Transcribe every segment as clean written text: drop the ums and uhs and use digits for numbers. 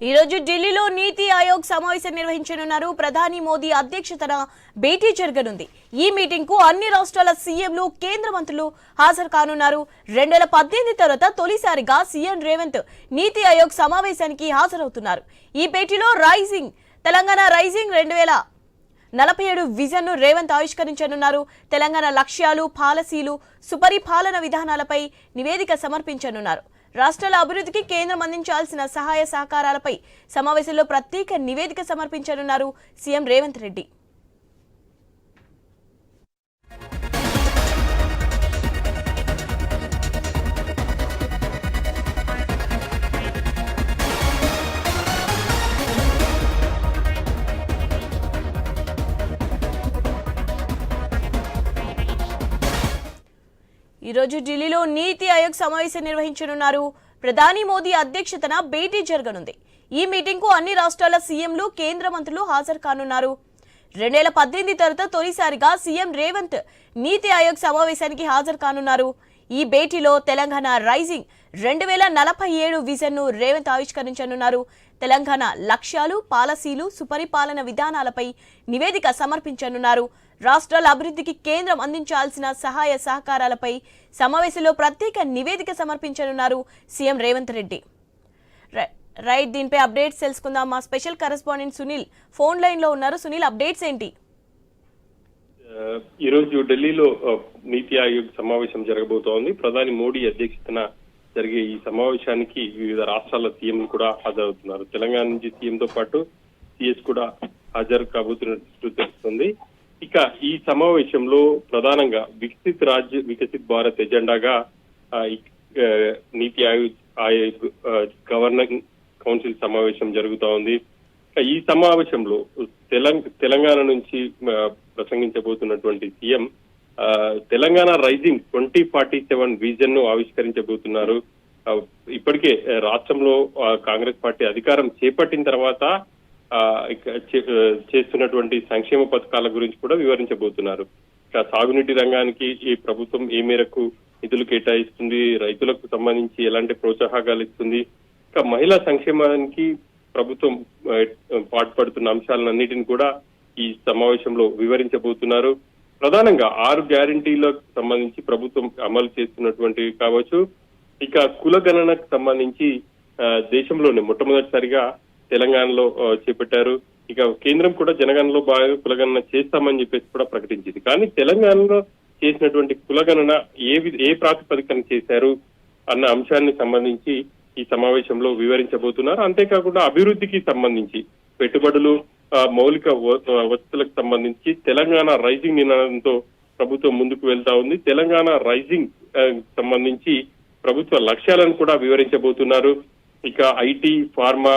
ఈ రోజు ఢిల్లీలో నీతి ఆయోగ్ సమావేశం నిర్వహించనున్నారు. ప్రధాని మోదీ అధ్యక్షతన భేటీ జరగనుంది. ఈ మీటింగ్ కు అన్ని రాష్ట్రాల సీఎంలు, కేంద్ర మంత్రులు హాజరు కానున్నారు. 2018 తర్వాత తొలిసారిగా సీఎం రేవంత్ నీతి ఆయోగ్ సమావేశానికి హాజరవుతున్నారు. ఈ భేటీలో తెలంగాణ రైజింగ్ 2047 విజన్ ను రేవంత్ ఆవిష్కరించనున్నారు. తెలంగాణ లక్ష్యాలు, పాలసీలు, సుపరిపాలన విధానాలపై నివేదిక సమర్పించనున్నారు. రాష్ట్రాల అభివృద్ధికి కేంద్రం అందించాల్సిన సహాయ సహకారాలపై సమావేశంలో ప్రత్యేక నివేదిక సమర్పించనున్నారు సీఎం రేవంత్ రెడ్డి. ఈ రోజు ఢిల్లీలో నీతి ఆయోగ్ సమావేశం నిర్వహించనున్నారు. ప్రధాని మోదీ అధ్యక్షతన భేటీ జరగనుంది. ఈ మీటింగ్ కు అన్ని రాష్ట్రాల సీఎంలు, కేంద్ర మంత్రులు హాజరు కానున్నారు. 2018 తర్వాత తొలిసారిగా సీఎం రేవంత్ నీతి ఆయోగ్ సమావేశానికి హాజరు కానున్నారు. ఈ భేటీలో తెలంగాణ రైజింగ్ 2047 విజన్ ను రేవంత్ ఆవిష్కరించనున్నారు. తెలంగాణ లక్ష్యాలు, పాలసీలు, సుపరిపాలన విధానాలపై నివేదిక సమర్పించనున్నారు. రాష్ట్రాల అభివృద్ధికి కేంద్రం అందించాల్సిన సహాయ సహకారాలపై సమావేశంలో ప్రత్యేక నివేదిక సమర్పించనున్నారు సీఎం రేవంత్ రెడ్డి. రైట్, దీనిపై అప్డేట్స్ తెలుసుకుందాం. మా special correspondent Sunil phone line లో ఉన్నారు. సునీల్, అప్డేట్స్ ఏంటి? ఈ రోజు ఢిల్లీలో నీతి ఆయోగ్ సమావేశం జరగబోతోంది. ప్రధాని మోడీ అధ్యక్షతన జరిగే ఈ సమావేశానికి వివిధ రాష్ట్రాల సీఎంలు కూడా హాజరవుతున్నారు. తెలంగాణ నుంచి సీఎంతో పాటు సిఎస్ కూడా హాజరు కాబోతున్నట్టు తెలుస్తుంది. ఇక ఈ సమావేశంలో ప్రధానంగా వికసిత్ భారత్ ఎజెండాగా నీతి ఆయోగ్ గవర్నింగ్ కౌన్సిల్ సమావేశం జరుగుతా ఉంది. ఈ సమావేశంలో తెలంగాణ నుంచి ప్రసంగించబోతున్నటువంటి సీఎం తెలంగాణ రైజింగ్ 2047 విజన్ ను ఆవిష్కరించబోతున్నారు. ఇప్పటికే రాష్ట్రంలో కాంగ్రెస్ పార్టీ అధికారం చేపట్టిన తర్వాత చేస్తున్నటువంటి సంక్షేమ పథకాల గురించి కూడా వివరించబోతున్నారు. ఇక సాగునీటి రంగానికి ఈ ప్రభుత్వం ఏ మేరకు నిధులు కేటాయిస్తుంది, రైతులకు సంబంధించి ఎలాంటి ప్రోత్సాహకాలు ఇస్తుంది, ఇక మహిళా సంక్షేమానికి ప్రభుత్వం పాటుపడుతున్న అంశాలన్నిటిని కూడా ఈ సమావేశంలో వివరించబోతున్నారు. ప్రధానంగా 6 గ్యారంటీలకు సంబంధించి ప్రభుత్వం అమలు చేస్తున్నటువంటివి కావచ్చు. ఇక కులగణనకు సంబంధించి దేశంలోనే మొట్టమొదటిసారిగా తెలంగాణలో చేపట్టారు. ఇక కేంద్రం కూడా జనగణనలో బాగా కులగణన చేస్తామని చెప్పేసి కూడా ప్రకటించింది. కానీ తెలంగాణలో చేసినటువంటి కులగణన ఏ ప్రాతిపదికన చేశారు అన్న అంశాన్ని సంబంధించి ఈ సమావేశంలో వివరించబోతున్నారు. అంతేకాకుండా అభివృద్ధికి సంబంధించి పెట్టుబడులు, మౌలిక వసతులకు సంబంధించి తెలంగాణ రైజింగ్ నినాదంతో ప్రభుత్వం ముందుకు వెళ్తా ఉంది. తెలంగాణ రైజింగ్ సంబంధించి ప్రభుత్వ లక్ష్యాలను కూడా వివరించబోతున్నారు. ఇక ఐటీ, ఫార్మా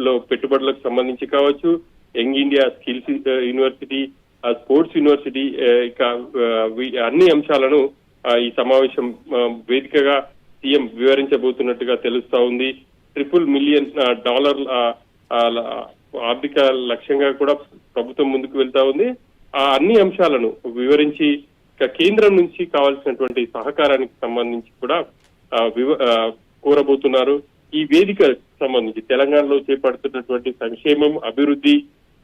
లో పెట్టుబడులకు సంబంధించి కావచ్చు, young India skills university, sports university, ఇక అన్ని అంశాలను ఈ సమావేశం వేదికగా సీఎం వివరించబోతున్నట్టుగా తెలుస్తా ఉంది. $3 మిలియన్ ఆర్థిక లక్ష్యంగా కూడా ప్రభుత్వం ముందుకు వెళ్తా ఉంది. ఆ అన్ని అంశాలను వివరించి కేంద్రం నుంచి కావాల్సినటువంటి సహకారానికి సంబంధించి కూడా కోరబోతున్నారు. ఈ వేదిక సంబంధించి తెలంగాణలో చేపడుతున్నటువంటి సంక్షేమం, అభివృద్ధి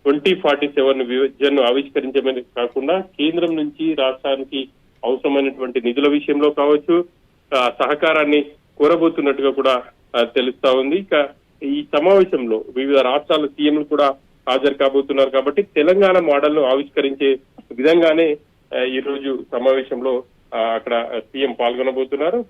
2047 విజన్ ను ఆవిష్కరించమని కాకుండా కేంద్రం నుంచి రాష్ట్రానికి అవసరమైనటువంటి నిధుల విషయంలో కావచ్చు సహకారాన్ని కోరబోతున్నట్టుగా కూడా తెలుస్తా ఉంది. ఇక ఈ సమావేశంలో వివిధ రాష్ట్రాల సీఎంలు కూడా హాజరు కాబోతున్నారు. కాబట్టి తెలంగాణ మోడల్ ను ఆవిష్కరించే విధంగానే ఈ రోజు సమావేశంలో అక్కడ సీఎం పాల్గొనబోతున్నారు.